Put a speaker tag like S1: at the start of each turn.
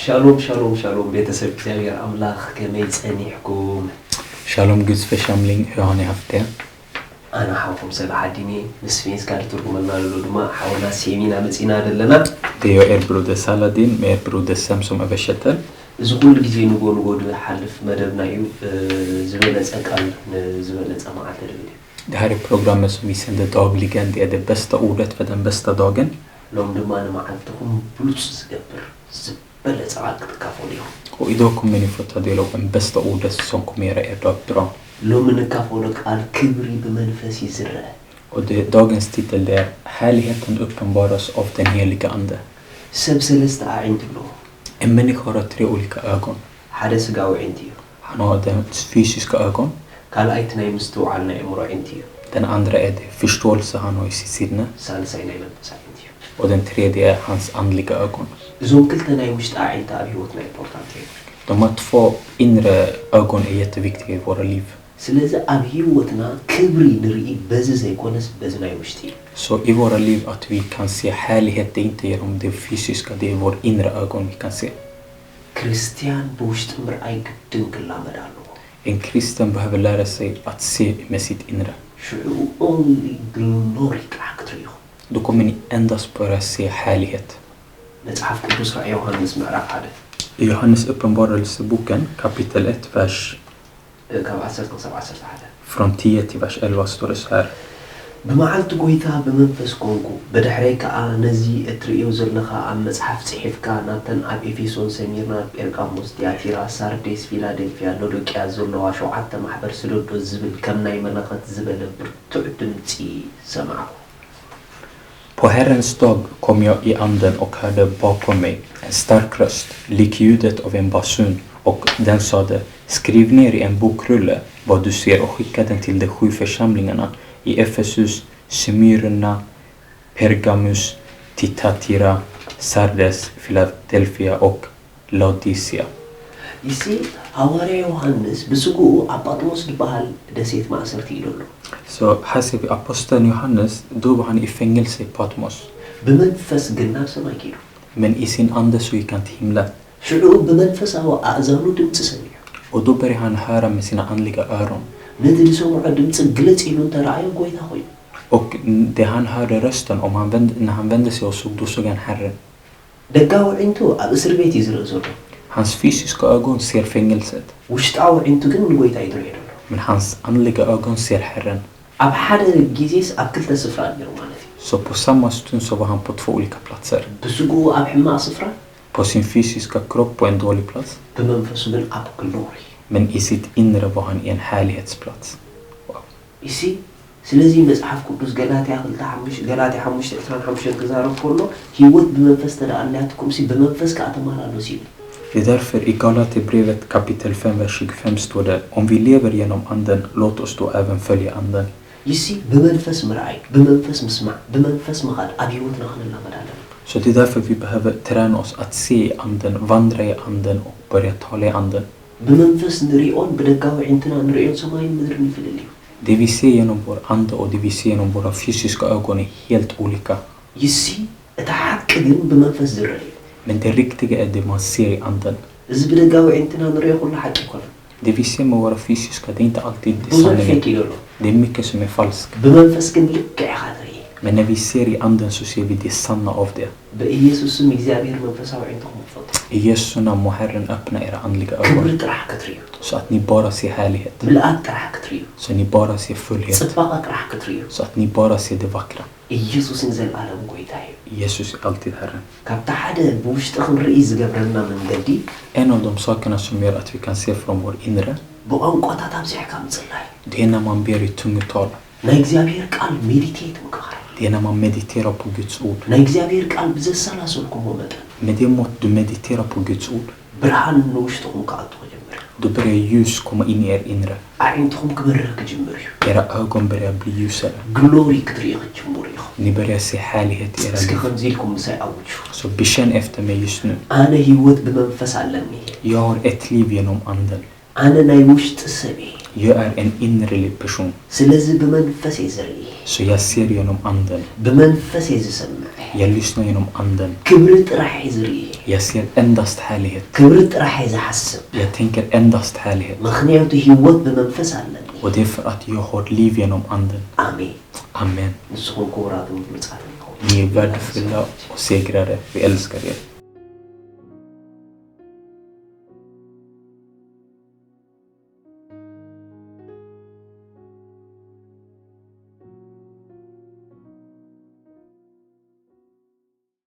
S1: Shalom, shalom, shalom. Beter እግዚአብሔር አምላክ ከመይ ጸኒሕኩም
S2: Shalom Guds församling, hur har ni haft det?
S1: أنا حاكم سبحديني مسفينس كارت ترجمنا للودما حاولنا سيمينا متينا دلنا
S2: Det är er broder Saladin med er broder Sam som översätter.
S1: إذا كل جزء نقول حلف مدرنا يو زبالة أكل زبالة أمعات الفيديو.
S2: Det här är programmet som vi sänder dagligen. Det är det bästa ordet för den bästa dagen.
S1: لهم دمان معلتهم بلوس زقبر زبالة أكل كافوليهم.
S2: Och idag kommer ni få ta del av den bästa ordet som kommer göra er dag bra.
S1: لهم من كافولك على كبري بمنفسي زرع.
S2: Och dagens titel är Härligheten uppenbaras av den heliga ande.
S1: سبسلست عندي له.
S2: En människa har 3 olika ögon.
S1: حدث قاو عندي.
S2: Han har den fysiska ögon.
S1: قال أيتنا يمستو على إمرأ عندي.
S2: Den andra är det förståelse han har i sitt sinne.
S1: سالسين أيمن عندي.
S2: Och den tredje är hans andliga ögon.
S1: زوم كلتنا يمشت أعين تأبيوتنا importante.
S2: De här 2 inre ögon är jätteviktiga i våra liv.
S1: سلازة أبيوتنا كبري نرئي بزي زي كونس بزنا يمشتي.
S2: Så i våra liv att vi kan se härlighet, det är inte genom det fysiska, det är vår inre ögon vi kan se.
S1: كريستيان بوشت مرأي قدن كلا مدالو.
S2: En kristen behöver lära sig att se med sitt inre.
S1: شو only glory كراكتريو.
S2: Då kommer ni endast börja se härlighet.
S1: نتعرف كدوس رأي يوحنس معرف هذا.
S2: I Johannes uppenbarelseboken kapitel 1 vers
S1: كم عسرت نصب عسرت هذا.
S2: från 10 till vers 11 står det så här.
S1: بمعلت قويتا بمنفس كونكو بدحريك نزي اتريو زلخا ام مصحف صحيفكا ناتن اب افيسون سميرنا بيرقاموس دياتيرا سارديس فيلادلفيا لودوكيا زلوا شوعت محبر سلودو زبل كم ناي ملخت زبل برتع دمتي سمعوا.
S2: På Herrens dag kom jag i anden och hörde bakom mig en stark röst, lik ljudet av en basun, och den sade: skriv ner i en bokrulle vad du ser och skicka den till de 7 församlingarna i Efesus, Smyrna, Pergamus, Thyatira, Sardes, Philadelphia och Laodicea.
S1: يسي حواري يوحنس بسقو أباطموس دبال دسيت ما أسرتي له.
S2: Så här ser vi aposteln Johannes, då var han i fängelse i Patmos.
S1: بمنفس قلنا سما كيلو.
S2: Men i sin ande så gick han till himlen.
S1: شلو بمنفس هو أعزانو دمت سميع.
S2: Och då började han höra med sina andliga öron.
S1: ندري سمع دمت قلت إنه ترى قوي تاخوي.
S2: Och det han hörde rösten, när han vände sig och såg, då såg han Herren.
S1: دقاو عنتو أبصر بيتي زرزور.
S2: Hans fysiska ögon ser fängelset.
S1: وشتاو عنتو كن قوي تايدر يدور.
S2: Men hans andliga ögon ser Herren.
S1: أب حدا جيزيس أكل تسفران يرومانتي.
S2: Så på samma stund så var han på 2 olika platser.
S1: بسقو أب حما سفران.
S2: På sin fysiska kropp på en dålig plats.
S1: بمنفسو من أب glory.
S2: Men i sitt inre var han i en härlighetsplats. Wow.
S1: يسي سلازي مصحف قدوس غلاطيا 5 غلاطيا 5 25 كزارو كله هيوت بمنفس تدعلاتكم سي بمنفس كاتمارالو سي.
S2: Det är därför i Galaterbrevet kapitel 5 vers 25 står det: om vi lever genom anden, låt oss då även följa anden.
S1: يسي بمنفس مرعي بمنفس مسمع بمنفس مخاد أبيوتنا خلنا مدالنا.
S2: Så det är därför vi behöver träna oss att se i anden, vandra i anden och börja tala i anden.
S1: بمنفس نريون بدقاو عندنا نريون سماين مدرني في الليل.
S2: Det vi ser genom vår ande och det vi ser genom våra fysiska ögon är helt olika.
S1: يسي اتحققن بمنفس زرعي.
S2: Men det riktiga är det man ser i anden.
S1: إذا بدقاو عندنا نريون كل حاجة كله.
S2: Det vi ser med våra fysiska, det är inte alltid
S1: بوزر
S2: sanningen.
S1: فيك يقولوا.
S2: Det är mycket som är falskt.
S1: بمنفس كن لك عادري.
S2: Men när vi ser i anden så ser vi det sanna av det.
S1: بإيسوس سمي إግዚአብሔር منفسه عندكم فضل.
S2: I Jesu namn må Herren öppna era andliga ögon.
S1: كبرت راح كتريو.
S2: Så att ni bara ser härlighet.
S1: ملأت راح كتريو.
S2: Så ni bara ser fullhet.
S1: صدقات راح كتريو.
S2: Så att ni bara ser det vackra.
S1: إيسوس نزل العالم قويتاي.
S2: Jesus är alltid Herren.
S1: كابتا حدا بوشت أخن رئيس قبرنا من قدي.
S2: En av de sakerna som gör att vi kan se från vår inre,
S1: بقام قطع تابزح كام صلاي.
S2: det är när man ber i tungotal.
S1: نا إግዚአብሔር قال ميديتيت مكخر.
S2: Det är när man mediterar på Guds ord.
S1: نا إግዚአብሔር قال بزسلاسلكم ومدن.
S2: Med det mått du mediterar på Guds ord,
S1: برهان نوشتكم كأطو جمر.
S2: då börjar ljus komma in i er inre.
S1: أعينتكم كبرك جمر.
S2: Era ögon börjar bli ljusare.
S1: glory كتريق جمر.
S2: Ni börjar se härlighet i era
S1: اسكي
S2: liv.
S1: خنزيلكم مساء أوجه.
S2: Så bekänn efter mig just nu.
S1: أنا هيوت بمنفس علمني.
S2: Jag har ett liv genom anden.
S1: أنا نايوشت سبي
S2: Jag är en innerlig person.
S1: سلازي بمنفس يزري
S2: Så jag ser genom anden.
S1: بمنفس يزسمع
S2: Jag lyssnar genom anden.
S1: كبرت راح يزري
S2: Jag ser endast härlighet.
S1: كبرت راح يزحسب
S2: Jag tänker endast härlighet.
S1: مخنيعته هيوت بمنفس علني
S2: Och det är för att jag har liv genom anden.
S1: آمين
S2: Amen.
S1: نسخون كورات مصحف
S2: Ni är värdefulla och segrare. Vi älskar er.